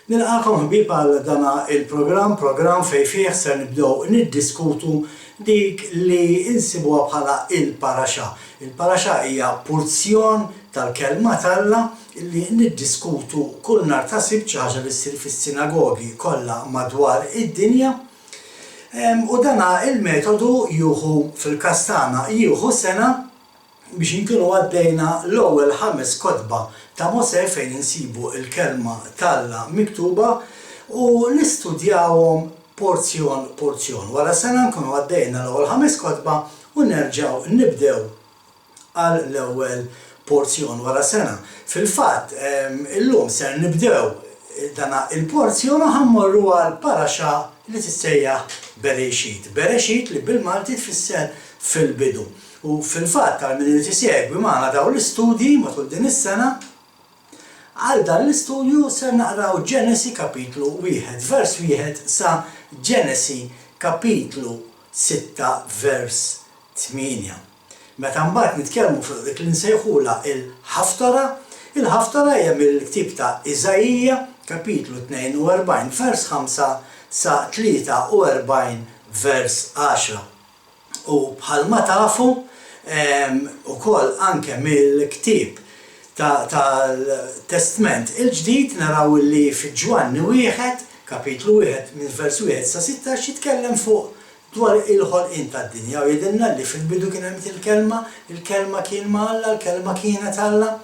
Nilqakom ħbieb għal dana il-programm fejn fih se nibdew niddiskutu dik li insibuha bħala il-paraxà. Il-paraxà hija porzjon tal-kelma t'Alla li niddiskutu kull nhar ta' Sibt xi ħaġa li ssir fis-sinagogi kollha madwar id-dinja. U dana il-metodu jieħu fil-każ tagħna jieħu sena biex inkunu għaddejna l-ewwel 5 kotba ta' Mosè fejn insibu il-kelma t'Alla miktuba u nistudjawhom porzjon. Wara sena nkunu għaddejna l-ewwel 5 kotba u nerġgħu nibdew għal l-ewwel porzjon wara sena. Fil-fatt illum ser nibdew dana il-porzjon u ħammorru għal paraxà li tissejjaħ Bereshit. Bereshit li bil-Malti tfisser fil-bidu. U fil-fatt għal min li tisegwi magħna dawn l-istudji matul din is-sena, għal dan l-istudju ser naqraw Ġenesi kapitlu 1 vers 1 sa Ġenesi kapitlu 6 vers 8. Meta mbagħad nitkellmu fuq dik li nsejħula il-ħaftara, il-ħaftara hija mill-ktieb ta' Iżajija kapitlu 42 vers 5 sa 43 vers 10. U bħalma tafu ukoll anke mill-ktieb tal-Testament il-ġdid naraw li f'Ġwanni 1 kapitlu 1 minn vers 1 sa 16 jitkellem fuq dwar il-ħolqien tad-dinja u jgħidilna li fil-bidu kien hemm il-kelma kien ma' Alla, il-kelma kienet Alla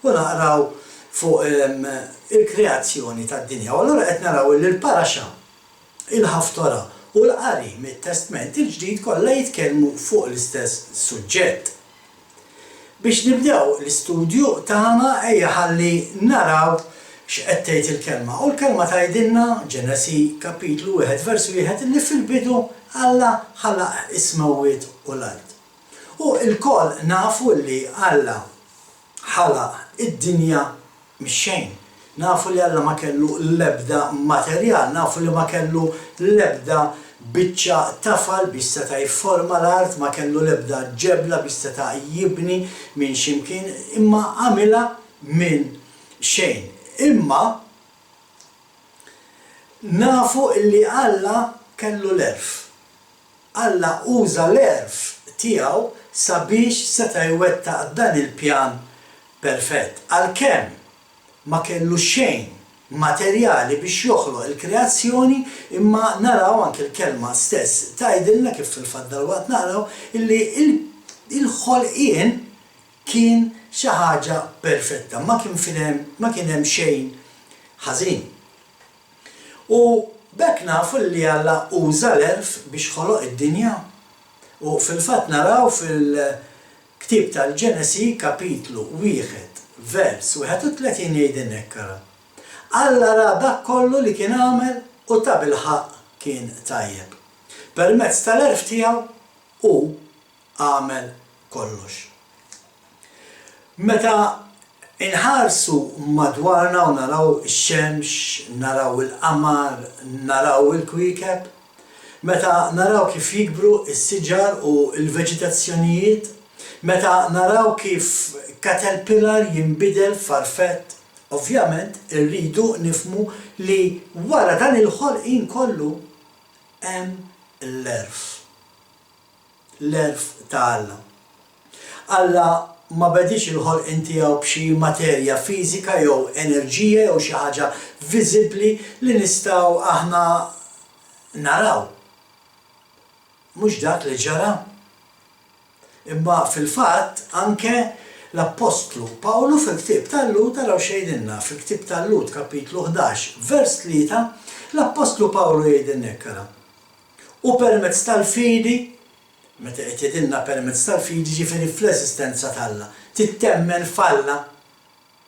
u naqraw fuq il-kreazzjoni tad-dinja. U allura qed naraw li l-paraxà, il-ħaftara u l-qari mit-Testament il-ġdid kollha jitkellmu fuq l-istess suġġett. Biex nibdew l-istudju tagħna ejja ħalli naraw x'qed tgħid il-kelma. U l-kelma tgħidilna Ġenesi kapitlu 1 vers 1 li fil-bidu Alla ħalaq is-samawit u l-ard. U l-koll nafu li Alla ħalaq id-dinja mix-xejn. Nafu li Alla ma kellu l-ebda materjal, nafu li ma kellu l-ebda biċċa tafal biex seta' jifforma l-art, ma kellu l-ebda ġebla biex seta' jibni minn ximkien, imma għamilha minn xejn. Imma nafu li Alla kellu l-erf. Alla uża l-erf tiegħu sabiex seta' jwettaq dan il-pjan perfett. Għalkemm ma kellu xejn materjali biex joħloq il-kreazzjoni, imma naraw anke l-kelma stess tgħidilna kif fil-fatt dalwaqt naraw illi il-ħolqien kien xi ħaġa perfetta, ma kien hemm xejn ħażin. U bekk nafu li Alla uża l-erf biex ħoloq id-dinja. U fil-fatt naraw fil-ktieb tal-Ġenesi kapitlu 1 vers 31 jgħidilna hekk. Alla ra dak kollu li kien għamel u ta' bil-ħaq kien tajjeb. Permezz tal-erf tiegħu hu għamel kollox. Meta inħarsu madwarna u naraw ix-xemx, naraw il-qamar, naraw il-kwiekeb, meta naraw kif jikbru is-siġar u l-veġitazzjonijiet, meta naraw kif caterpillar jinbidel farfett, ovvjament irridu nifhmu li wara dan il-ħolqien kollu hemm l-erf. L-erf ta' Alla. Alla ma bedix il-ħolqien tiegħu b'xi materja fiżika jew enerġija jew xi ħaġa viżibbli li nistgħu aħna naraw. Mhux dak li ġara. Imma fil-fatt anke l-Apostlu Pawlu fil-ktieb tal-Lut taraw xejdilna fil-ktieb tal-Lut kapitlu 11 vers 3 l-Apostlu Pawlu jgħidilna hekk. U permezz tal-fidi, meta qed jgħidilna permezz tal-fidi ġifieri fl-esistenza t'Alla, tittemmen f'Alla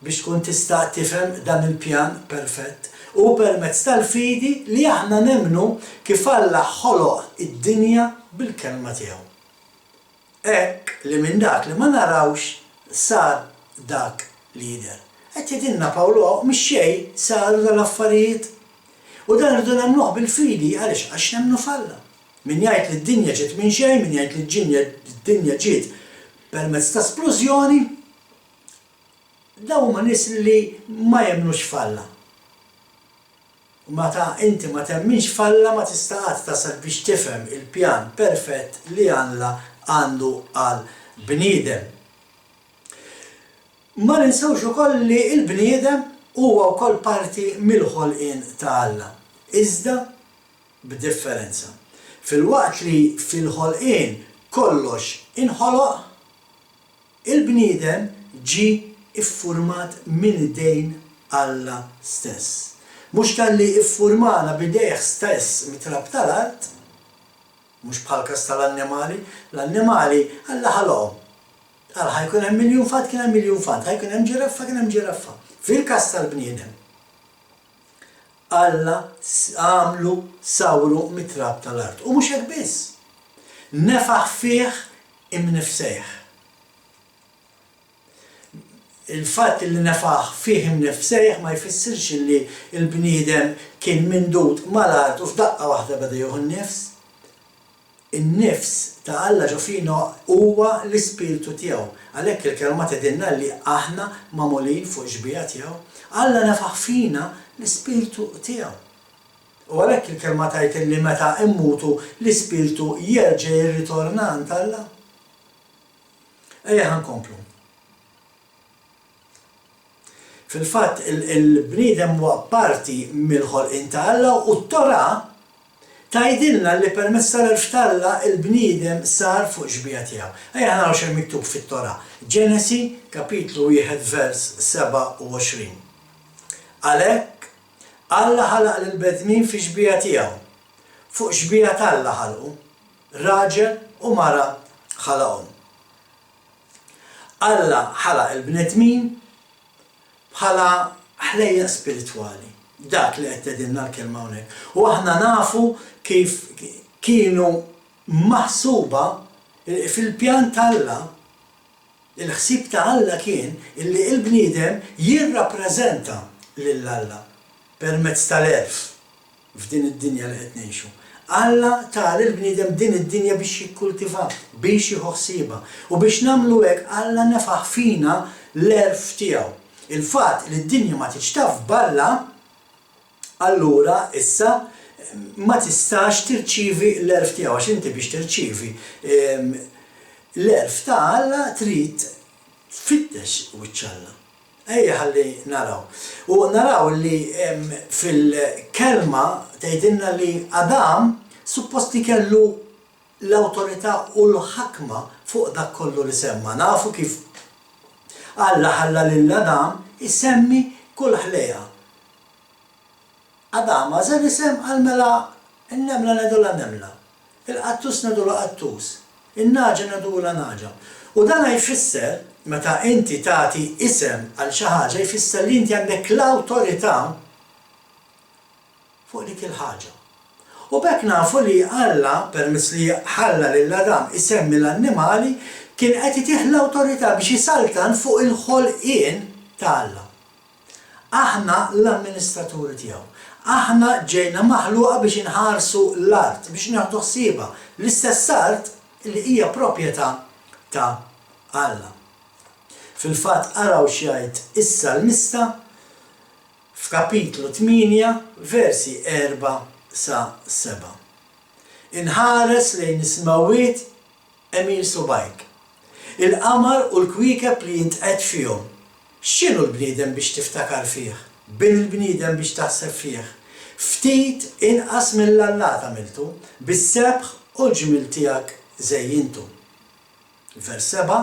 biex tkun tista' tifhem dan il-pjan perfett. U permezz tal-fidi li aħna nemmnu kif Alla ħoloq id-dinja bil-kelma tiegħu. Hekk li minn dak li ma narawx sar dak li jidher. Qed jgħidilna Pawlu mix-xejn saru dal-affarijiet. U dan irridu nagħmluh bil-fidi għaliex għax nemmnu f'Alla. Min jgħid li d-dinja ġiet minn xejn, min jgħid li d-dinja ġiet permezz ta' splużjoni, dawn huma nies li ma jemmnux f'Alla. U meta inti ma temminx f'Alla ma tista' qatt tasal biex tifhem il-pjan perfett li Alla għandu għal bniedem. Ma ninsewx ukoll li l-bniedem huwa wkoll parti mill-ħolqien ta' Alla. Iżda b'differenza. Filwaqt li fil-ħolqien kollox inħoloq, il-bniedem ġie iffurmat minn idejn Alla stess. Mhux talli iffurmana b'idejh stess mitrab tal-art, mhux bħal każ tal-annimali, l-annimali Alla ħalqhom. Għal ħajkun hemm miljun fatt kien hemm miljun fatt, ħajkun hemm ġiraffa kien hemm ġiraffa. Fil-każ tal-bniedem, Alla għamlu sawru mitrab tal-art. U mhux hekk biss. Nefaħ fih imnifsejh. Il-fatt li nefaħ fih imnifsejh ma jfissirx li l-bniedem kien mindut mal-art u f'daqqa waħda beda jieħu n-nifs. In-nifs ta' Alla ġo fina huwa l-ispirtu tiegħu. Għalhekk il-kelma tgħidilna li aħna magħmulin fuq ġbija tiegħu. Alla nefaħ fina l-ispirtu tiegħu. U għalhekk il-kelma tgħid li meta immutu l-ispirtu jerġa' jirritorna għand Alla. Ejja ħankomplu. Fil-fatt il-bniedem huwa parti mill-ħolqien ta' Alla u t-Tora tgħidilna li permezz tal-erf ta' il-bniedem sar fuq ġbija tiegħu. Ejja naraw x'hemm miktub fit-Tora. Ġenesi kapitlu 1 vers 27. Għalhekk Alla ħalaq lill-bedmin fi ġbija tiegħu. Fuq ġbija tal-Alla ħalqu, raġel u mara ħalaqhom. Alla ħalaq il-bnedmin bħala ħlejja spiritwali. Dak li qed tgħidilna l-kelma hawnhekk. U aħna nafu kif kienu maħsuba fil-pjan ta' Alla, il-ħsieb ta' Alla kien illi l-bniedem jirrappreżenta lil Alla permezz tal-erf f'din id-dinja li qed ngħixu. Alla ta' l-bniedem din id-dinja biex jikkultiva, biex jieħu ħsiebha. U biex nagħmlu hekk Alla nefaħ fina l-erf tiegħu. Il-fatt li d-dinja ma tiġtaf balla, allura issa ma tistax tirċievi l-erf tiegħu għax inti biex tirċievi l-erf ta' Alla trid tfittex wiċċ Alla. Ejja ħalli naraw. U naraw li fil-kelma tgħidilna li Adam suppost li kellu l-awtorità u l-ħakma fuq dak kollu li semma. Nafu kif Alla ħalla lil Adam isemmi kull ħlejha. Adam għażel isem għal mela n-nemla nedula nemla, il-qattus nedula qattus, in-naġa nedula naġa. U dan jfisser meta inti tagħti isem għal xi ħaġa jfisser li inti għandek l-awtorità fuq dik il-ħaġa. U bekk nafu li Alla permezz li ħalla lil Adam isemmi l-annimali kien qed itih l-awtorità biex jisaltan fuq il-ħolqien ta' Alla. Aħna l-amministraturi tiegħu. Aħna ġejna maħluqa biex inħarsu l-art, biex nieħdu ħsiebha l-istess art li hija proprjetà ta' Alla. Fil-fatt araw x'jgħid is-Salmista f'kapitlu 8 versi 4 sa 7. Inħares lejn is-smawiet emil subajk. Il-qamar u l-kwikeb li jintqed fihom. X'inhu l-bniedem biex tiftakar fih? Bin il-bniedem biex taħseb fih. Ftit inqas mill-Alla għamiltu, bis-sebħ u l-ġmil tiegħek żejjintu. Vers 7.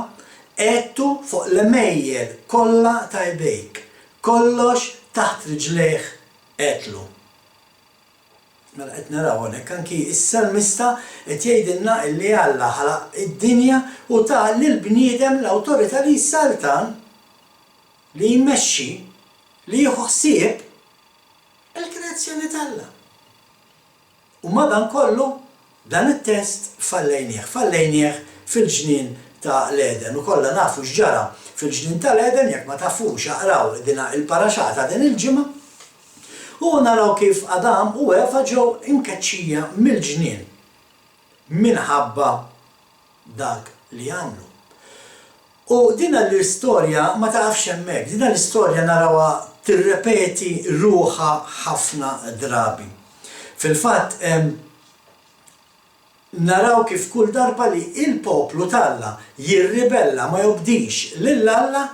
Għedtu fuq l-mejjel kollha ta' jdejk, kollox taħt riġlejh qedlu. Mela qed naraw hawnhekk anki is-Salmista qed jgħidilna li Alla ħalaq id-dinja u ta' lill-bniedem l-awtorità li jissaltan li jmexxi li jieħu ħsieb il-kreazzjoni ta' Alla. U madankollu dan it-test fallejnieh fil-ġnien ta' l-Eden. U kollha nafu x'ġara fil-ġnien tal-Eden jekk ma tafux aqraw dina il-paraxata din il-ġimgħa. U naraw kif Adam u Eva ġew imkeċċija mill-ġnien minħabba dak li għamlu. U dina l-istorja ma taqafx hemmhekk, dina l-istorja narawha tirrepeti ruħha ħafna drabi. Fil-fatt naraw kif kull darba li il-poplu tal-Alla jirribella ma jobdix lill-Alla,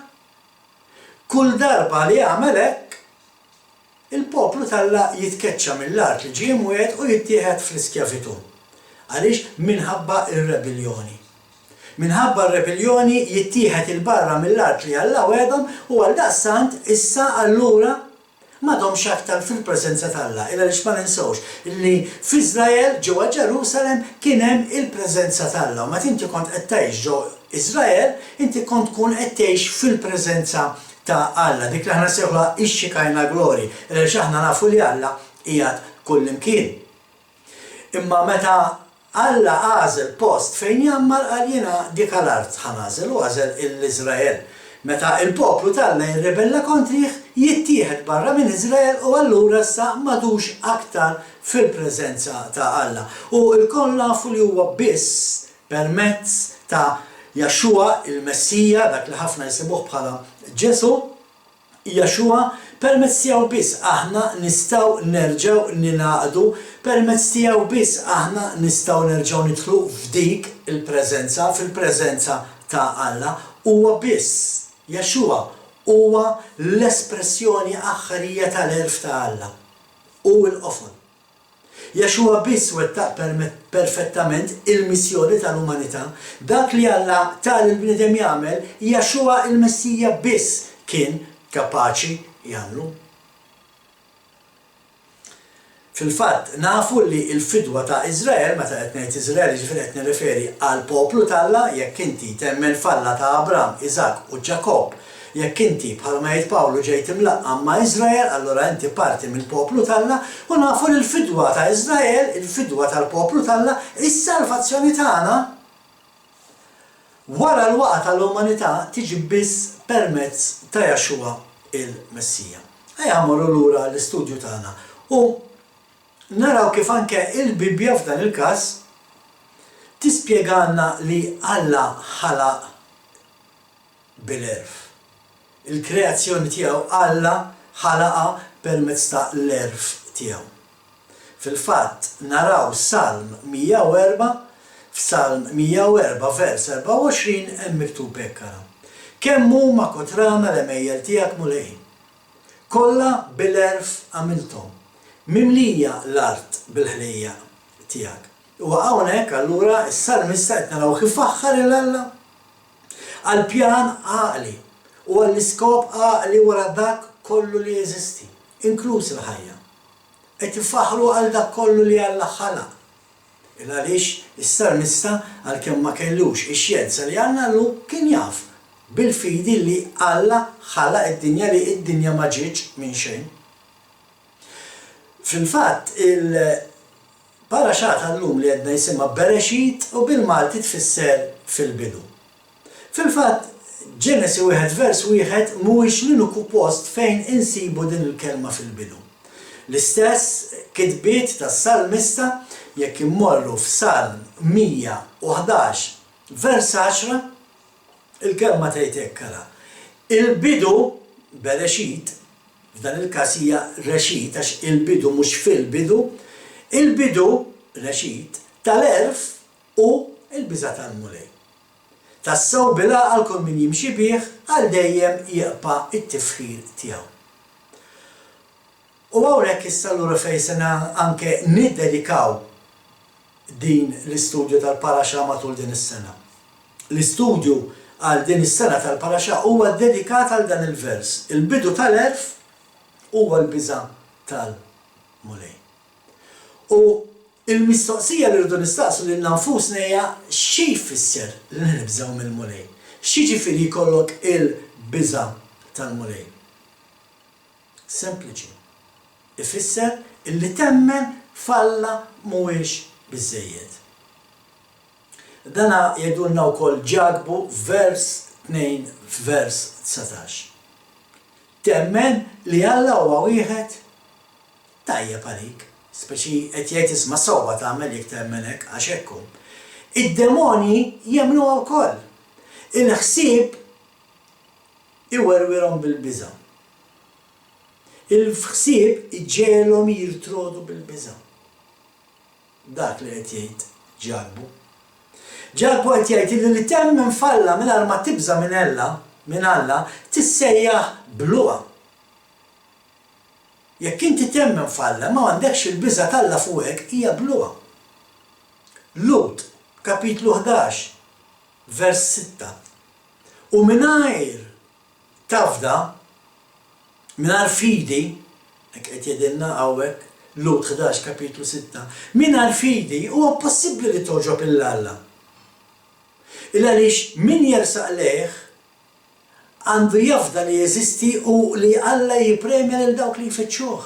kull darba li jagħmel hekk, il-poplu tal-Alla jitkeċċa mill-art li ġie mwiegħed u jittieħed fl-iskjavitu. Għaliex minħabba ir-rebellioni. Minħabba r-rebellioni jittieħed il-barra mill-art li Alla wedhom u għaldaqstant issa allura m'għadhomx aktar fil-preżenza tal-Alla. Illa għaliex ma ninsewx li f'Iżrael ġewwa Ġerusalemm kien hemm il-preżenza tal-Alla. U meta inti kont qed tgħix ġewwa Iżrael, inti kont tkun qed tgħix fil-preżenza ta' Alla. Dik li aħna nsejħuha ix-Xikajna Glori, għaliex aħna nafu li Alla qiegħed kullimkien. Imma meta Alla għażel post fejn jammar qal jiena dik l-art ħanażel u għażel l-Iżrael. Meta il-poplu tal-Alla jirrebella kontrih, jittieħed barra minn Iżrael u allura issa m'għadux aktar fil-preżenza ta' Alla. U l-koll nafu li huwa biss permezz ta' Jaxxua il-Messija, dak li ħafna jsibuh bħala Ġesu, Jaxxua permezz tiegħu biss aħna nistgħu nerġgħu ninaqdu, permezz tiegħu biss aħna nistgħu nerġgħu nidħlu f'dik il-preżenza, fil-preżenza ta' Alla, huwa biss Jaxxua huwa l-espressjoni aħħarija tal-erf ta' Alla u l-qofol. Jaxxua biss wettaq perfettament il-missjoni tal-umanità, dak li Alla tal-bniedem jagħmel, Jaxxua il-Messija biss kien kapaċi jagħmlu. Fil-fatt, nafu li l-fidwa ta' Iżrael, meta qed ngħid Iżrael jiġifieri qed nirreferi għal poplu tal-Alla, jekk inti temmen falla ta' Abraham, Isaac u Ġakob, jekk inti bħalma jgħid Pawlu ġejt imlaqqam ma' Iżrael, allura inti parti mill-poplu tal-Alla, u nafu li l-fidwa ta' Iżrael, il-fidwa tal-poplu tal-Alla, is-salvazzjoni tagħna wara l-waqgħa tal-umanità tiġi biss permezz ta' Jaxxua il-Messija. Ejja mmorru lura l-istudju tagħna. U naraw kif anke il-Bibja f'dan il-każ tispjegalna li Alla ħalaq bil-erf. Il-kreazzjoni tiegħu Alla ħalaqa permezz ta' l-erf tiegħu. Fil-fatt naraw Salm 104, f'Salm 104 vers 24 hemm miktub hekk ara. Kemm huma kotrana l-emejjel tiegħek mulej. Kollha bil-erf għamilthom. Mimlija l-art bil-ħlejja tiegħek. U hawnhekk allura s-salmista qed naraw kif faħħar il-Alla għall-pjan għaqli u għall-iskop għaqli wara dak kollu li jeżisti, inkluż il-ħajja. Qed ifaħħru għal dak kollu li Alla ħalaq. Għaliex is-salmista għalkemm ma kellux ix-xjenza li għandna llum kien jaf bil-fidi li Alla ħalaq id-dinja li id-dinja ma ġietx minn xejn. Fil-fatt, il-paraxà tal-lum li għedna jisimha Berexit u bil-Malti tfisser fil-bidu. Fil-fatt, Ġenesi 1 vers 1 mhuwiex l-uniku post fejn insibu din il-kelma fil-bidu. L-istess kitbiet tas-salmista jekk immorru f'Salm 111 vers 10 il-kelma tgħid hekk ara. Il-bidu Berexit f'dan il-każ hija Rexit għax il-bidu mhux fil-bidu, il-bidu Rexit tal-erf u l-biża' tal-mulej. Tassew bil-għaqal kull min jimxi bih għal dejjem jeqpa' it-tifħir tiegħu. U hawnhekk issa allura fejn se anke niddedikaw din l-istudju tal-paraxà matul din is-sena. L-istudju għal din is-sena tal-paraxà huwa dedikat għal dan il-vers. Il-bidu tal-erf huwa l-biża' tal-mulej. U il-mistoqsija li rridu nistaqsu lil nfusna hija xi jfisser li nibżgħu mill-mulej. X'jiġifieri jkollok il-biża' tal-mulej? Sempliċi. Ifisser illi temmen falla mhuwiex biżżejjed. Dana jgħidulna wkoll ġagbu vers 2 vers 19. Temmen li Alla huwa wieħed tajjeb għalik, speċi qed jgħid isma' sewwa tagħmel jekk temmen hekk għax hekk hu. Id-demonji jemmnuha wkoll. Il-ħsieb iwerwirhom bil-biża'. Il-ħsieb iġġielhom jirtrodu bil-biża'. Dak li qed jgħid Ġagbu. Ġagbu qed jgħid li temmen falla mingħajr ma tibża minn Alla tissejjaħ bluqa. Jekk inti temmen falla ma għandekx il-biża' tal-Alla fuqek hija bluqa. Lut, kapitlu 11, vers 6. U mingħajr tafda, mingħajr fidi, hekk qed jgħidilna hawnhekk Lut 11 kapitlu 6, mingħajr fidi huwa possibbli li toġob il-Alla. Għaliex min jersaq lejh għandu jafda li jeżisti u li Alla jippremja lil dawk li jfittxuh.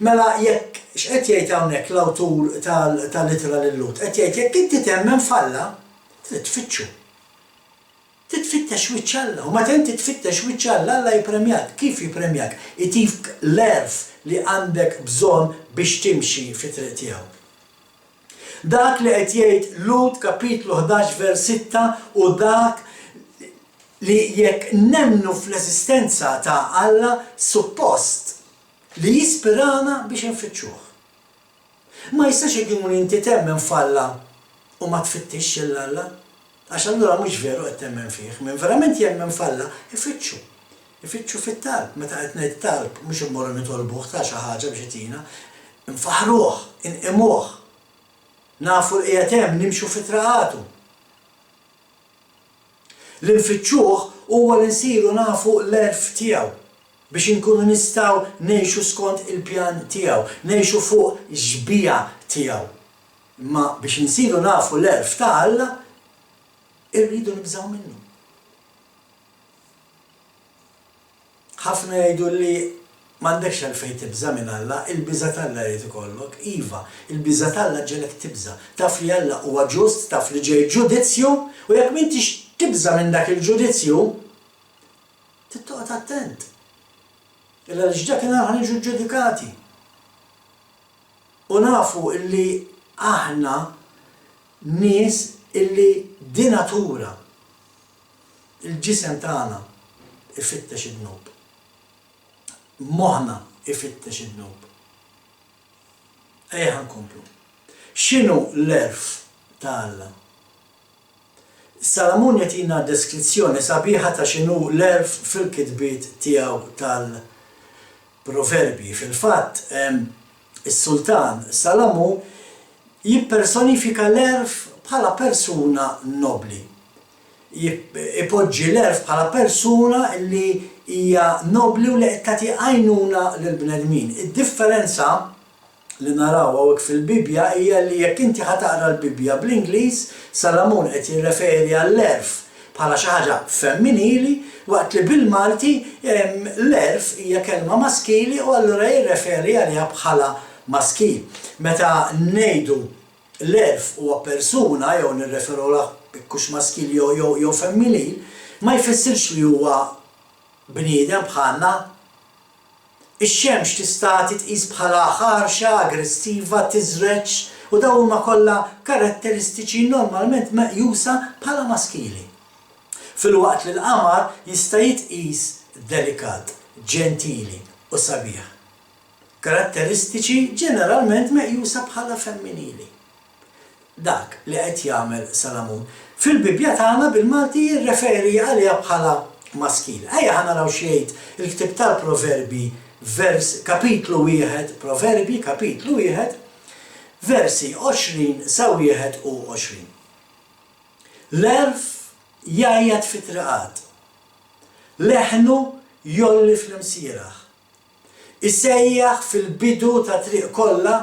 Mela jekk x'qed jgħid hawnhekk l-awtur tal-ittra lil Lut, qed jgħid jekk inti temmen falla, trid tfittxu. Titfittex wiċċ Alla, u meta inti tfittex wiċċ Alla, Alla jippremjak. Kif jippremjak? Itik l-erf li għandek bżonn biex timxi fit-triq tiegħu. Dak li qed jgħid Lut kapitlu 11 vers 6 u dak li jekk nemmnu fl-eżistenza ta' Alla suppost li jispirana biex nfittxuh. Ma jistax ikun inti temmen falla u ma tfittix l-Alla. Għax allura mhux veru qed temmen fih, minn verament jemmen falla, ifittxu. Ifittxu fit-talb, meta qed ngħid talb, mhux immorru nitolbuh ta' xi ħaġa biex itina, nfaħruh, inqimuh. Nafu li qiegħed hemm nimxu fit-traqatu. Li nfittxuh huwa li nsiru nafu l-erf tiegħu biex inkunu nistgħu ngħixu skont il-pjan tiegħu, ngħixu fuq ġbija tiegħu. Imma biex insiru nafu l-erf ta' Alla, irridu nibżaw minnu. Ħafna jgħidu li m'għandekx għalfejn tibża minn Alla, il-biża' tal-Alla jrid ikollok. Iva, il-biża' tal-Alla ġelek tibża. Taf li Alla huwa ġust, taf li ġej ġudizzju, u jekk m'intix tibża minn dak il-ġudizzju, tittoqgħod attent. Illa li ġdak ħaniġu ġudikati. U nafu illi aħna nies illi di natura il-ġisem tagħna ifittex id-dnub. Moħħna ifittex id-dnub. Ejja nkomplu. X'inhu l-erf ta' Alla? Salamun jagħtina deskrizzjoni sabiħa ta' x'inhu l-erf fil-kitbiet tiegħu tal-Proverbi. Fil-fatt is-Sultan Salamun jippersonifika l-erf bħala persuna nobli. Ipoġġi l-erf bħala persuna li hija nobli u li qed tagħti għajnuna lill-bnedmin. Id-differenza li naraw hawnhekk fil-Bibja hija li jekk inti ħataqra l-Bibja bl-Ingliż, Salamun qed jirreferi għall-erf bħala xi ħaġa femminili, waqt li bil-Malti l-erf hija kelma maskili u allura jirreferi għaliha bħala maskil. Meta ngħidu l-erf huwa persuna jew nirreferu lah kux maskil jew femminil, ma jfissirx li huwa bniedem bħalna. Ix-xemx tista' titqis bħala ħarxa, aggressiva, tiżreġ u dawn huma kollha karatteristiċi normalment meqjusa bħala maskili. Filwaqt li l-qamar jista' jitqis delikat, ġentili u sabiħ. Karatteristiċi ġeneralment meqjusa bħala femminili. Dak li qed jagħmel Salamun. Fil-Bibja tagħna bil-Malti jirreferi għaliha bħala maskil. Ejja ħanaraw xejn il-ktib tal-Proverbi kapitlu 1, Proverbi kapitlu 1, versi 20 sa 21. L-erf jgħajjad fit-triqat, leħnu jolli fl-imsieraħ, isejjaħ fil-bidu ta' triq kollha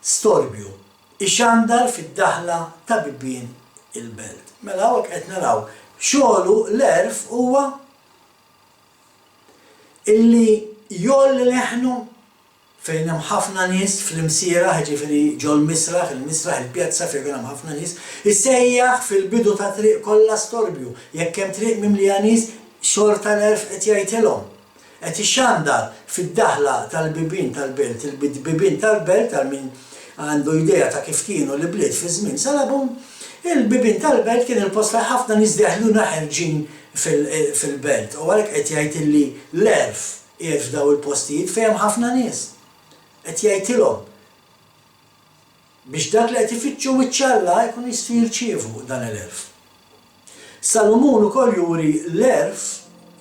storbju, ixandar fid-daħla ta' bibien il-belt. Mela hawnhekk qed naraw xogħlu l-erf huwa illi jolli leħnu fejn hemm ħafna nies fl-imsieraħ, ġifieri ġol misraħ, il-pjazza fejn hemm ħafna nies, isejjaħ fil-bidu ta' triq kollha storbju. Jekk hemm triq mimlija nies, xorta l-erf qed jgħidilhom. Qed ixandar fid-daħla tal-bibien tal-belt, il-bibien tal-belt tal min għandu idea ta' kif kienu l-bliet fi żmien Salamun, Il-bibien tal-belt kien il-post fejn ħafna nies deħluna ħerġin fil-belt. U għalhekk qed jgħid li l-erf qiegħed f'daw il-postijiet fejn ħafna nies. Qed jgħidilhom biex dak li qed ifittxu wiċċ-Alla jkun jistgħu jirċievu dan l-erf. Salomon ukoll juri l-erf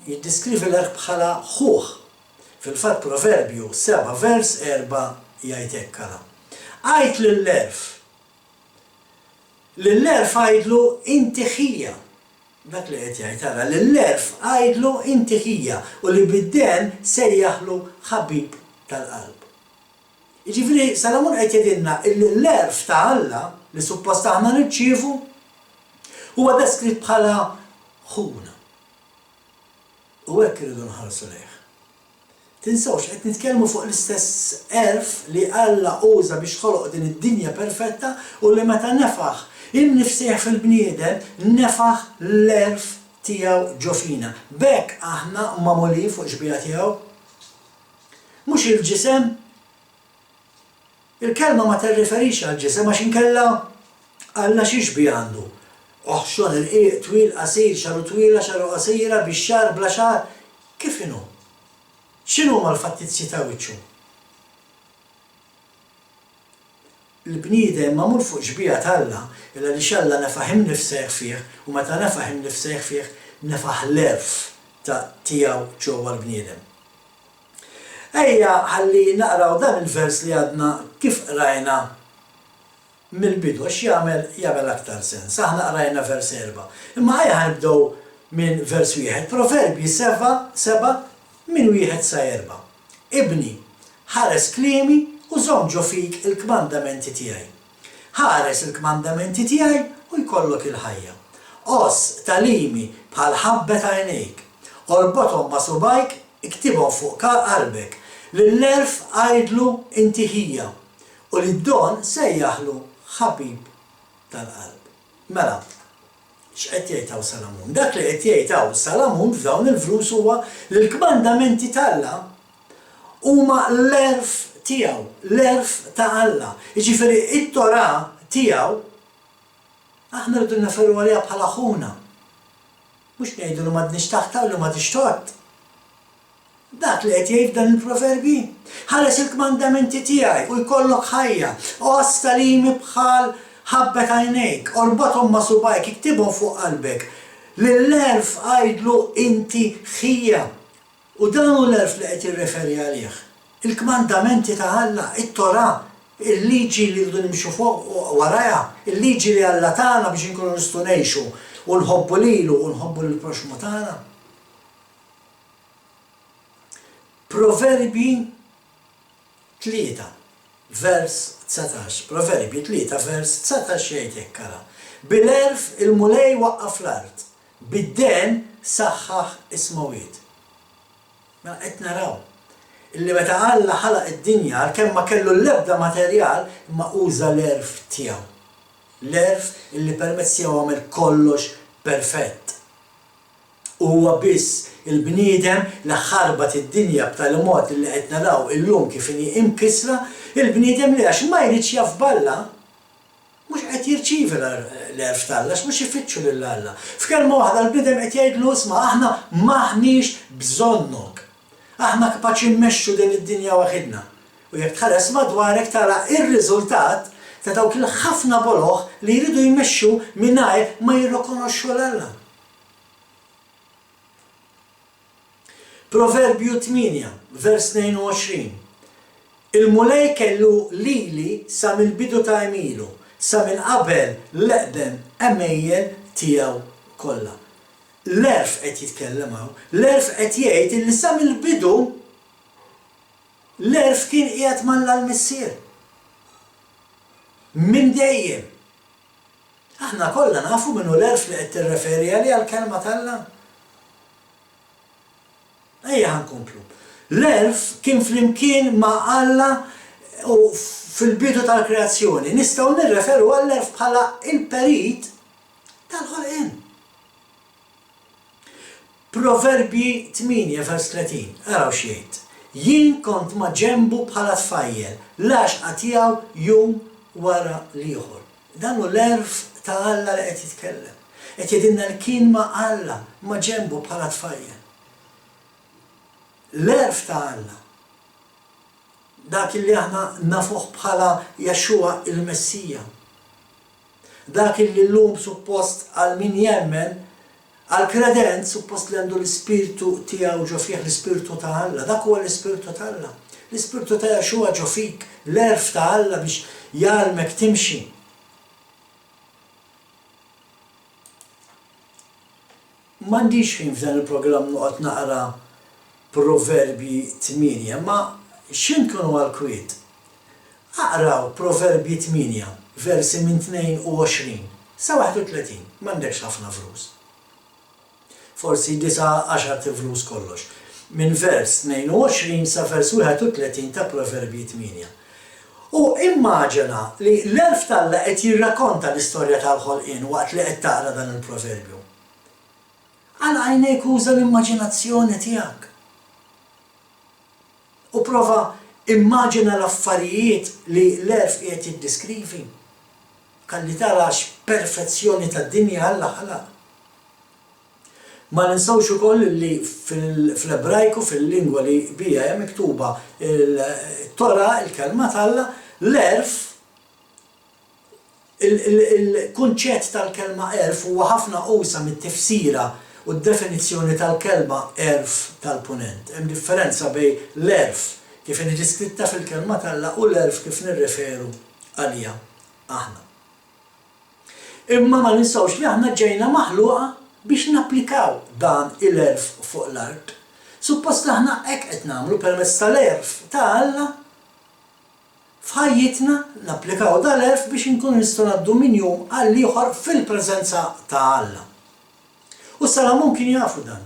jiddiskrivi l-erf bħala ħuħ. Fil-fatt Proverbju 7 vers 4 jgħid hekk ara. Għajt lill-erf. Lill-erf għajdlu inti ħija. Dak li qed jgħid ara, lill-erf għajdlu inti ħija u li bid-den sejjaħlu ħabib tal-qalb. Jiġifieri Salomon qed jgħidilna l-erf ta' Alla li suppost aħna nirċievu huwa deskritt bħala ħuna. U hekk irridu nħarsu lejh. Tinsawx qed nitkellmu fuq l-istess erf li Alla uża biex ħoloq din id-dinja perfetta u li meta nefaħ innifsih fil-bniedem nefaħ l-erf tiegħu ġo fina. B'hekk aħna magħmulin fuq ġbija tiegħu. Mhux il-ġisem. Il-kelma ma tirriferix għall-ġisem għax inkella Alla xi ġbija għandu. Xogħol il-qiegħ twil qasir, xaru twila, xaru qasira, bix-xahar bla xahar. Kif inhu? X'inhu huma l-fattizzi ta' wiċċu? Il-bniedem magħmul fuq ġbija tal-Alla illa li Alla nefaħ innifseh fih u meta nefaħ innifseh fih nefaħ l-erf tiegħu ġewwa l-bniedem. Ejja ħalli naqraw dan il-vers li għadna kif rajna mill-bidu għax jagħmel aktar sens. Aħna qrajna vers 4. Imma ejja ħanibdew minn vers 1. Proverbji 7 minn 1 sa 4. Ibni, ħares kliemi u żomm ġo fik il-kmandamenti tiegħi. Ħares il-kmandamenti tiegħi u jkollok il-ħajja. Os talimi bħal ħabbet għajnejk. Orbothom ma' subajk, iktibhom fuq qalbek. Lill-erf għajdlu inti ħija u lid-don sejjaħlu ħabib tal-qalb. Mela, x'qed jgħid Salomon? Dak li qed jgħid Salomon f'dawn il-flus huwa li l-kmandamenti tal-Alla huma l-erf tiegħu, l-erf ta' Alla. Jiġifieri it-Torà tiegħu aħna rridu neferru għaliha bħala ħuna. Mhux ngħidu li m'għadniex taħta u li m'għadix tort. Dak li qed jgħid dan il-proverbi. Ħares il-kmandamenti tiegħi u jkollok ħajja. Os talimi bħal ħabbet għajnejk, orbothom ma' subajk, iktibhom fuq qalbek. Lill-erf għajdlu inti ħija. U dan hu l-erf li qed jirreferi għalih. Il-kmandamenti ta' Alla, it-Torà, il-liġi li rridu nimxu fuq warajha, il-liġi li Alla tagħna biex inkunu nistgħu ngħixu u nħobbu lilu u nħobbu lill-proxmu tagħna. Proverbi 3, vers 19. Proverbi 3, vers 19 jgħid hekk ara. Bil-erf il-mulej waqqaf l-art, bid-den saħħaħ ismawiet. Ma qed naraw illi meta Alla ħalaq id-dinja għalkemm ma kellu l-ebda materjal imma uża l-erf tiegħu. L-erf illi permezz tiegħu għamel kollox perfett. Huwa biss il-bniedem li ħarbat id-dinja b'tali mod li qed naraw illum kif inhi imkisra, il-bniedem li għax ma jridx jaf b'Alla mhux qed jirċievi l-erf tal-Alla għax mhux ifittxu lil Alla. F'kelma waħda l-bniedem qed jgħidlu isma' aħna m'aħniex bżonnok. Aħna kapaċi mmexxu din id-dinja waħedna. U jekk tħares madwarek tara ir-riżultat ta' dawk il-ħafna boloħ li jridu jmexxu mingħajr ma jirrikonoxxu l-Alla. Proverbju 8, vers 22. Il-mulej kellu lili sa mill-bidu ta' emilu, sa minn qabel l-eqdem emejjel tiegħu kollha. L-erf qed jitkellemaw, l-erf qed jgħid li sa mill-bidu l-erf kien qiegħed malla l-missier. Minn dejjem. Aħna kollha nafu minnu l-erf li qed tirreferi għalih għall-kelma tal-Alla. Ejja ħankomplu. L-erf kien flimkien ma' Alla u fil-bidu tal-kreazzjoni. Nistgħu nirreferu għall-erf bħala il-perit tal-ħolqien. Proverbi 8, vers 30. Araw xejn. Jien kont ma' ġenbu bħala tfajjel, l-għaxqa tiegħu jum wara l-ieħor. Dan hu l-erf ta' Alla li qed jitkellem. Qed jgħidilna li kien ma' Alla ma' ġenbu bħala tfajjel. L-erf ta' Alla. Dak li aħna nafuh bħala Jaxxua il-Messija. Dak li llum suppost għal min jemmen, għal kredent suppost li għandu l-ispirtu tiegħu ġo fih l-ispirtu ta' Alla. Dak huwa l-ispirtu ta' Alla. L-ispirtu ta' Jaxxua ġo fik, l-erf ta' Alla biex jgħalmek timxi. M'għandix ħin f'dan il-programm noqgħod naqra Proverbi 8, ma x'inkunu għal-kwiet. Aqraw Proverbi 8, versi minn 22 sa 31, m'għandekx ħafna flus. Forsi 9-10 flus kollox. Minn vers 22 sa vers 31 ta' Proverbi 8. U immaġina li l-erf tal-Alla qed jirrakkonta l-istorja tal-ħolqien waqt li qed taqra dan il-proverbju. Għal għajnejk uża l-immaġinazzjoni tiegħek. U prova immaġina l-affarijiet li l-erf qiegħed jiddeskrivi. Kalli tara x'perfezzjoni tad-dinja Alla ħalaq. Ma ninsawx ukoll li fl-Ebrajku fil-lingwa li bija hija miktuba il-Tora, il-kelma tal-Alla, l-erf, il-kunċett tal-kelma erf huwa ħafna qowsa mit-tifsira u d-definizzjoni tal-kelma erf tal-punent. Hemm differenza bejn l-erf kif inhi diskritta fil-kelma tal-Alla u l-erf kif nirreferu għalija aħna. Imma ma ninsawx li aħna ġejna maħluqa biex napplikaw dan il-erf fuq l-art. Suppost li aħna hekk qed nagħmlu permezz tal-erf ta' Alla f'ħajjitna napplikaw dal-erf biex inkunu nistgħu ngħaddu minn jum għal ieħor fil-preżenza ta' Alla. U Salamun kien jafu dan.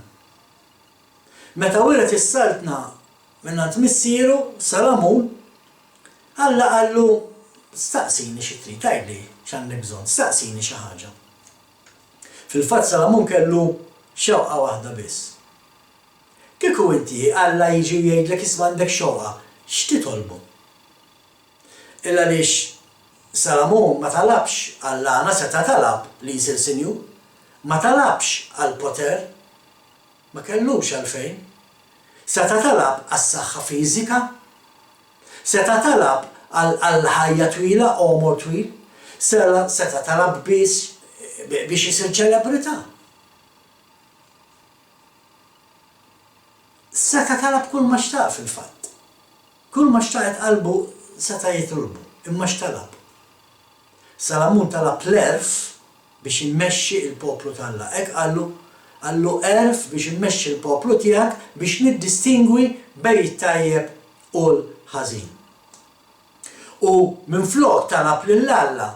Meta wiret is-saltna minnant missieru Salamun, Alla qallu staqsini xi trid, tgħidli x'għandek bżonn, staqsini xi ħaġa. Fil-fatt Salamun kellu xewqa waħda biss. Kieku inti Alla jiġi jgħidlek isma' għandek xewqa, x'titolbu? Illa għaliex Salamun ma talabx Alla seta' talab li jsir sinjur, ma talabx għal poter, ma kellux għalfejn. Seta' talab għas-saħħa fiżika, seta' talab għal ħajja twila, omor twil, seta' talab biex jisir ċelebrità. Seta' talab kull ma xtaq fil-fatt. Kull ma xtaqet qalbu seta' jitolbu, imma x'talab. Salamun talab l-erf biex immexxi il-poplu tal-Alla. Hekk qallu erf biex immexxi il-poplu tiegħek biex niddistingwi bejn it-tajjeb u l-ħażin. U minflok talab lill-Alla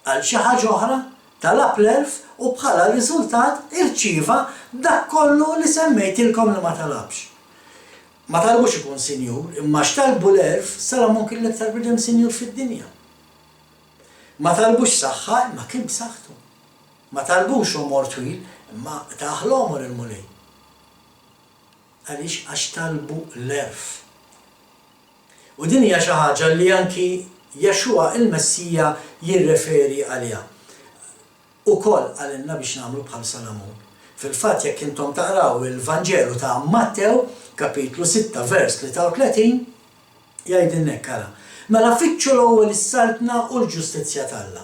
għal xi ħaġa oħra, talab l-erf u bħala riżultat irċieva dak kollu li semmejtilkom li ma talabx. Ma talbux ikun sinjur, imma x'talbu l-erf Salamun kien l-iktar bidem sinjur fid-dinja. Ma talbux saħħa, imma kien b'saħħtu. Ma talbux omor twil, imma taħ l-omor il-mulej. Għaliex għax talbu l-erf. U din hija xi ħaġa li anki Jaxxua il-Messija jirreferi għaliha. Ukoll għalilna biex nagħmlu bħal Salamun. Fil-fatt jekk intom taqraw il-Vanġelu ta' Mattew, kapitlu 6, vers 33, jgħidilna hekk ara. Mela fitxu l-ewwel is-saltna u l-ġustizzja tal-Alla.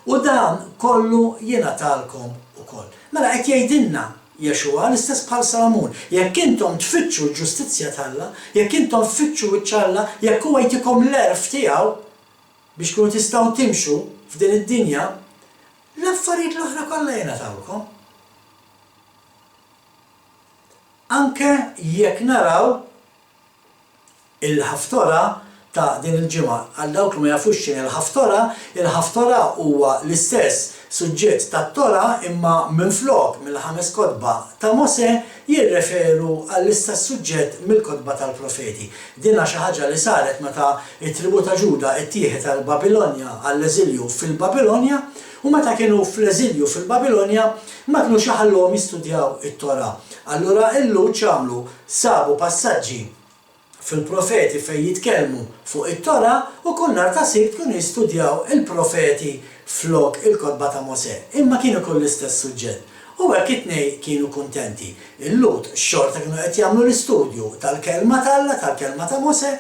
U dan kollu jingħatalkom ukoll. Mela qed jgħidilna Jaxxua l-istess bħal Salamun. Jekk intom tfittxu l-ġustizzja tal-Alla, jekk intom tfittxu wiċċ Alla, jekk huwa jtikom l-erf tiegħu biex kunu tistgħu timxu f'din id-dinja, l-affarijiet l-oħra kollha jingħatalkom. Anke jekk naraw il-ħaftora ta' din il-ġimgħa. Għal dawk li ma jafux x'inhi il-ħaftora huwa l-istess suġġett tat-Tora imma minflok mill-5 kotba ta' Mosè jirreferu għall-istess suġġett mill-kotba tal-profeti. Dinha xi ħaġa li saret meta t-tribu ta' Ġuda ttieħed għall-Babilonja għall-eżilju fil-Babilonja u meta kienu fl-eżilju fil-Babilonja ma kinux ħallhom jistudjaw it-Tora. Allura illu ċamlu sabu passaġġi fil-profeti fejn jitkellmu fuq it-Tora u kull nhar ta' Sibt kienu jistudjaw il-profeti flok il-kotba ta' Mosè. Imma kienu kull l-istess suġġett. U hekk it-tnejn kienu kuntenti. Il-Lut xorta kienu qed jagħmlu l-istudju tal-kelma tal-Alla, tal-kelma ta' Mosè,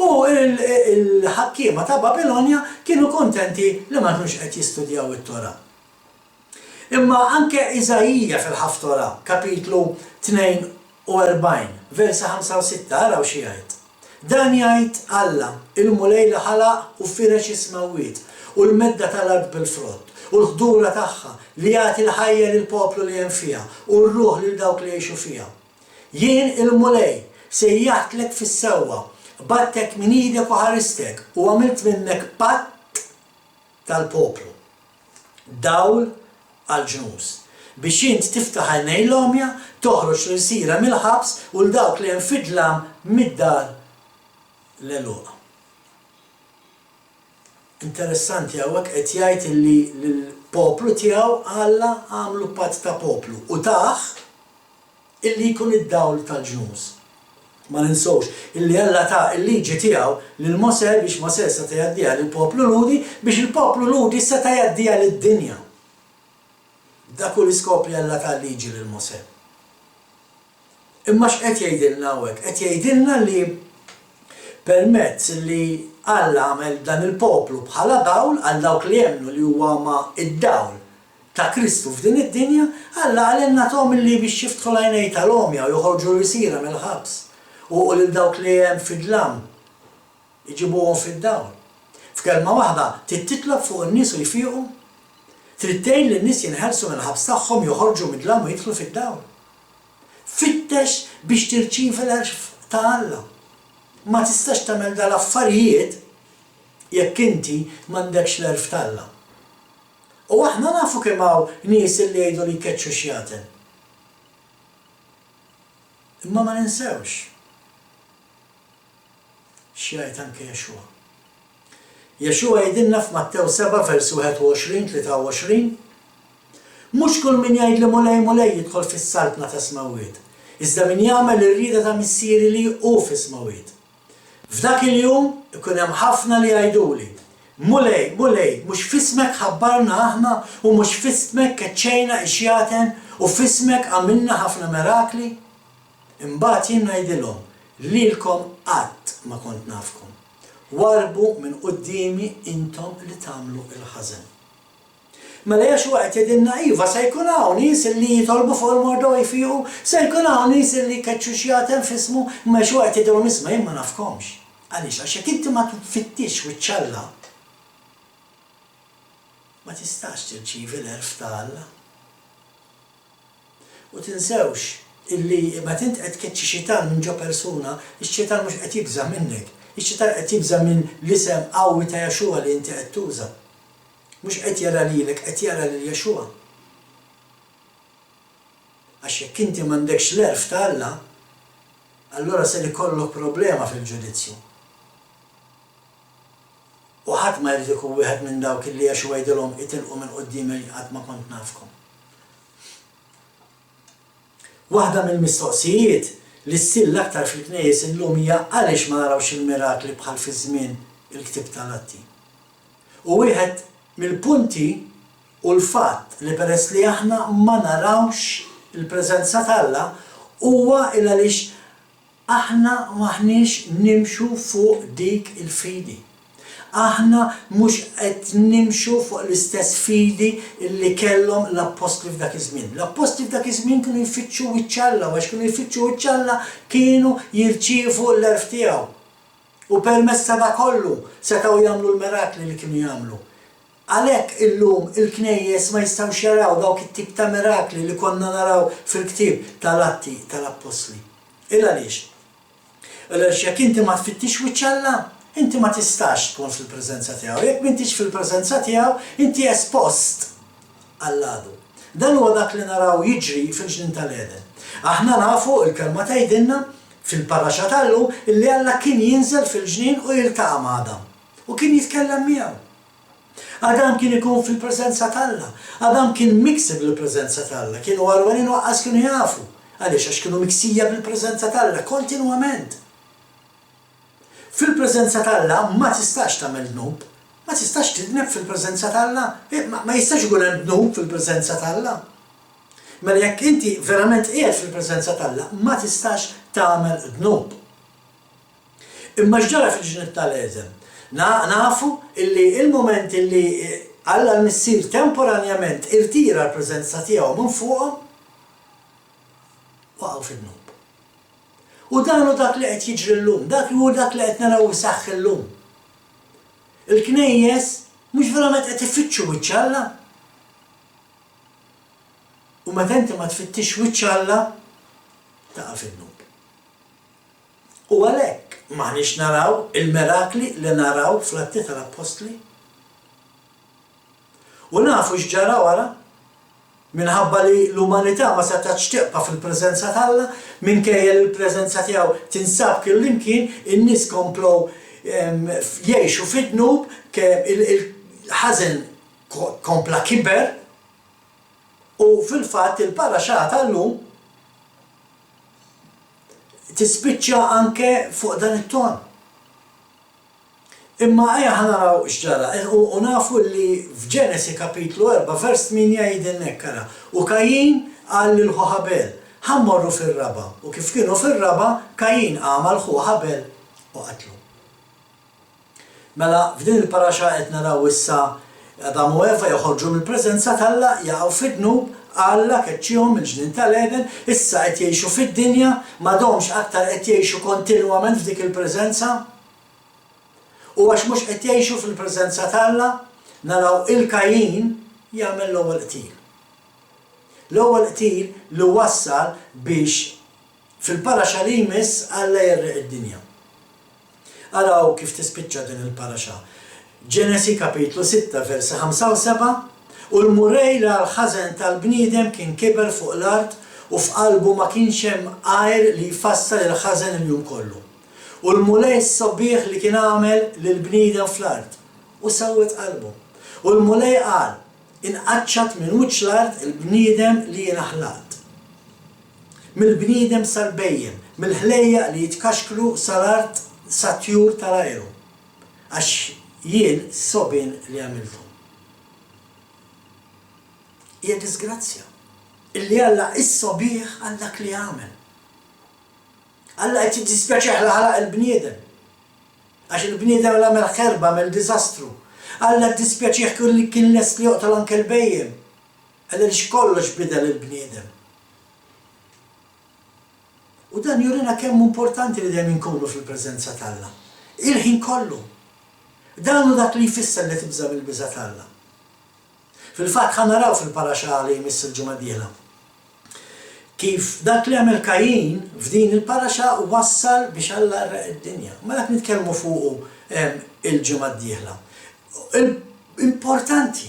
u il-ħakkiema ta' Babilonja kienu kuntenti li ma kienux qed jistudjaw it-Tora. Imma anke Iżajija fil-Ħaftora, kapitlu 42, versa 5 u 6, araw xi jgħid. Dan jgħid Alla, il-mulej li ħalaq u firex ismawwiet, u l-medda tal-ard bil-frott, u l-ħdura tagħha li jagħti l-ħajja lill-poplu li hemm fiha, u r-ruħ lil dawk li jgħixu fiha. Jien il-mulej sejjaħtlek fis-sewwa, battek minn idek u ħaristek, u għamilt minnek patt tal-poplu. Dawl għal-ġnus. Biex int tiftaħ għajnej l-omja, toħroġ l-sira mill-ħabs u l-dawk li hemm fidlam mid-dar l-eluq. Interessanti hawnhekk qed jgħid li l-poplu tiegħu Alla għamlu patt ta' poplu u taħ illi jkun id-dawl tal-ġnus. Ma ninsowx illi Alla ta' il-liġi tiegħu lil Mosè biex Mosè seta' jgħaddiha lill-poplu ludi biex il-poplu ludi seta' jgħaddiha lid-dinja. Dak hu l-iskopri Alla tal-liġi lil Mosè. Imma x'qed jgħidilna hawnhekk? Qed jgħidilna li permezz li Alla għamel dan il-poplu bħala dawl għal dawk li jemmnu li huwa ma id-dawl ta' Kristu f'din id-dinja, Alla għalenna tom li biex jiftħu l-għajnej tal-omja u joħorġu l-isira mill-ħabs u lil dawk li hemm fid-dlam iġibuhom fid-dawl. F'kelma waħda titlob fuq in-nies u jfiequ, trid tgħin li n-nies jinħelsu mill-ħabs tagħhom joħorġu mid-dlam u jidħlu fid-dawl. Fittex biex tirċievi l-għerf ta' Alla. Ma tistax tagħmel dal-affarijiet jekk inti m'għandekx l-għerf ta' Alla. U aħna nafu kemm hawn nies li jgħidu li jkeċċu xjaten. Imma ma ninsewx x'jgħid anke Jexua. Jexua jgħidilna f'Mattew 7 versu 21-23, mhux kull min jgħid li mulej jidħol fis-saltna ta' smawwiet, iżda min jagħmel ir-rieda ta' missieri li hu fis-smawwiet. F'dak il-jum ikun hemm ħafna li jgħiduli, mulej, mhux f'ismek ħabbarna aħna u mhux f'ismek keċċejna ixjaten u f'ismek għamilna ħafna mirakli. Imbagħad jien ngħidilhom lilkom qatt ma kont nafkom. Warbu minn qudiemi intom li tagħmlu il-ħażen. Mela Jexua qed jgħidilna iva se jkun hawn nies li jitolbu fuq il-mordor jfiequ, se jkun hawn nies li jkeċċu xjaten f'ismu, imma Jexua qed jgħidilhom isma' jien ma nafkomx. Għaliex għax jekk inti ma tfittix wiċċ-Alla ma tistax tirċievi l-għerf ta' Alla. U tinsewx illi meta int qed tkeċċi xitan minn ġo persuna, ix-xitan mhux qed jibża minnek. Ix-xitan qed jibża minn l-isem qawwi ta' Jexua li inti qed tuża. Mhux qed jara lilek, qed jara lil Jexua. Għax jekk inti m'għandekx l-għerf ta' Alla, allura se ikollok problema fil-ġudizzju. U ħadd ma jrid ikun wieħed minn dawk illi Jexua jgħidilhom itilqu minn qudiemi qatt ma kont nafkom. Waħda mill-mistoqsijiet li ssir l-aktar fil-knejjes illum hija għaliex ma narawx il-mirakli bħal fi żmien il-Ktieb tal-Atti. U wieħed mill-punti u l-fatt li peress li aħna ma narawx il-preżenza ta' Alla huwa għaliex aħna maħniex nimxu fuq dik il-fidi. Aħna mhux qed nimxu fuq l-istess fidi li kellhom l-apostli f'dak iż-żmien. L-apostli f'dak iż-żmien kienu jfittxu wiċċ-Alla, għax kienu jfittxu wiċċ-Alla kienu jirċievu l-għerf tiegħu. U permezz ta' dak kollu setgħu jagħmlu l-mirakli li kienu jagħmlu. Għalhekk illum il-knejjes ma jistgħux jaraw dawk it-tip ta' mirakli li konna naraw fil-ktieb tal-Atti tal-Apostli. Il għaliex? Għaliex jekk inti ma tfittix wiċċ-Alla, inti ma tistax tkun fil-preżenza tiegħu. Jekk m'intix fil-preżenza tiegħu, inti espost għall-għadu. Dan huwa dak li naraw jiġri fil-ġnien tal-Eden. Aħna nafu il-kelma tgħidilna fil-paraxa tal-lum illi Alla kien jinżel fil-ġnien u jiltaqa' ma' Adam. U kien jitkellem miegħu. Adam kien ikun fil-preżenza tal-Alla. Adam kien mikseb bil-preżenza tal-Alla. Kienu għalwanin waqqas kienu jafu. Għaliex għax kienu miksija bil-preżenza tal-Alla kontinwament. Fil-preżenza tal-Alla ma tistax tagħmel dnub. Ma tistax tidneb fil-preżenza tal-Alla. Ma jistax ikun hemm dnub fil-preżenza tal-Alla. Mela jekk inti verament qiegħed fil-preżenza tal-Alla, ma tistax tagħmel dnub. Imma x'ġara fil-ġnien tal-Eżem? Nafu illi il-moment illi Alla l-missier temporanjament irtira l-preżenza tiegħu minn fuqhom, waqgħu fin-dnub. U dan hu dak li qed jiġri llum, dak hu dak li qed naraw isaħħ illum. Il-knejjes mhux verament qed ifittxu wiċċ Alla. U meta inti ma tfittix wiċċ Alla, taqa' fin-dnub. U għalhekk m'aħniex naraw il-mirakli li naraw fl-Atti tal-Apostli. U nafu x'ġara wara, minħabba li l-umanità ma setax tibqa' fil-preżenza tal-Alla, minkejja l-preżenza tiegħu tinsab kullimkien, in-nies komplew jgħixu fid-dnub, il-ħażen kompla kiber, u fil-fatt il-paraxà tal-lum tispiċċa anke fuq dan it-ton. Imma ejja ħanaraw x'ġara, u nafu li f'Ġenesi kapitlu 4 vers 8 jgħidilna kara. U Kajin qal lil Ħabel, ħammorru fir-raba, u kif kienu fir-raba, Kajin għamal Ħabel u qatlu. Mela f'din il-paraxà qed naraw issa Adam u Eva joħorġu mill-preżenza tal-Alla, jaqgħu fid-dnub, Alla keċċihom mill-ġnien tal-Eden, issa qed jgħixu fid-dinja, m'għadhomx aktar qed jgħixu kontinwament f'dik il-preżenza. U għax mhux qed jgħixu fil-preżenza tal-Alla, naraw il-Kajin jagħmel l-ewwel qtil. L-ewwel qtil li wassal biex fil-paraxà li jmiss Alla jerriq id-dinja. Araw kif tispiċċa din il-paraxà. Ġenesi kapitlu 6 versi 5 u 7, u l-murej l-ħażen tal-bniedem kien kiber fuq l-art u f'qalbu ma kienx hemm għajr li jfassal il-ħażen il-jum kollu. U l-mulej s-sobbieħ li kien għamel lill-bniedem fl-art u sawwet qalbu. U l-mulej qal inqaċċat minn wiċċ l-art il-bniedem li jien ħlaqt. Mill-bniedem sal-bejjem, mill-ħlejja li jitkaxklu sal-art satjur tal-ajru. Għax jien sobin li għamiltu. Hija disgrazzja. Illi Alla is-sobbieħ għal dak li għamel. Alla qed jiddispjaċih li ħalaq il-bniedem. Għax il-bniedem l-għamel ħerba mill-diżastru. Alla ddispjaċih kulli kien lest li joqtol anke l-bejjem. Alla li x'kollox bidel il-bniedem. U dan jurina kemm importanti li dejjem inkunu fil-preżenza tal-Alla. Il-ħin kollu. Dan hu dak li jfisser li tibża mill-biża' tal-Alla. Fil-fatt ħanaraw fil-paraxà li jmiss il-ġimgħa d-dieħla. Kif dak li għamel Kajin f'din il-paraxà wassal biex Alla rreq id-dinja. Ma dak nitkellmu fuqu il-ġimgħa d-dieħla. Importanti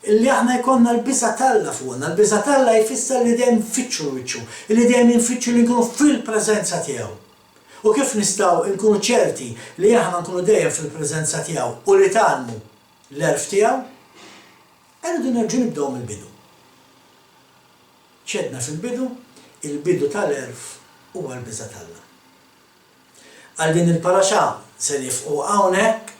li aħna jkollna l-biża' tal-Alla fuqna. L-biża' tal-Alla jfisser li dejjem nfittxu l-wiċċu, li dejjem nfittxu li nkunu fil-preżenza tiegħu. U kif nistgħu nkunu ċerti li aħna nkunu dejjem fil-preżenza tiegħu u li tagħmlu l-erf tiegħu, irridu nerġgħu nibdew mill-bidu. ċedna fil-bidu, il-bidu tal-erf huwa l-biża' tal-Alla. Għal din il-paraxà se nifqu hawnhekk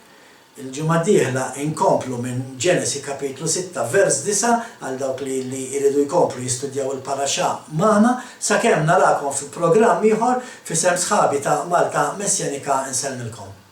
il-ġimgħa d-dieħla inkomplu minn Ġenesi kapitlu 6 vers 9 għal dawk li jridu jkomplu jistudjaw il-paraxà magħna sakemm narakom fi programm ieħor fi sem sħabi ta' Malta Messjanika nsellmilkom.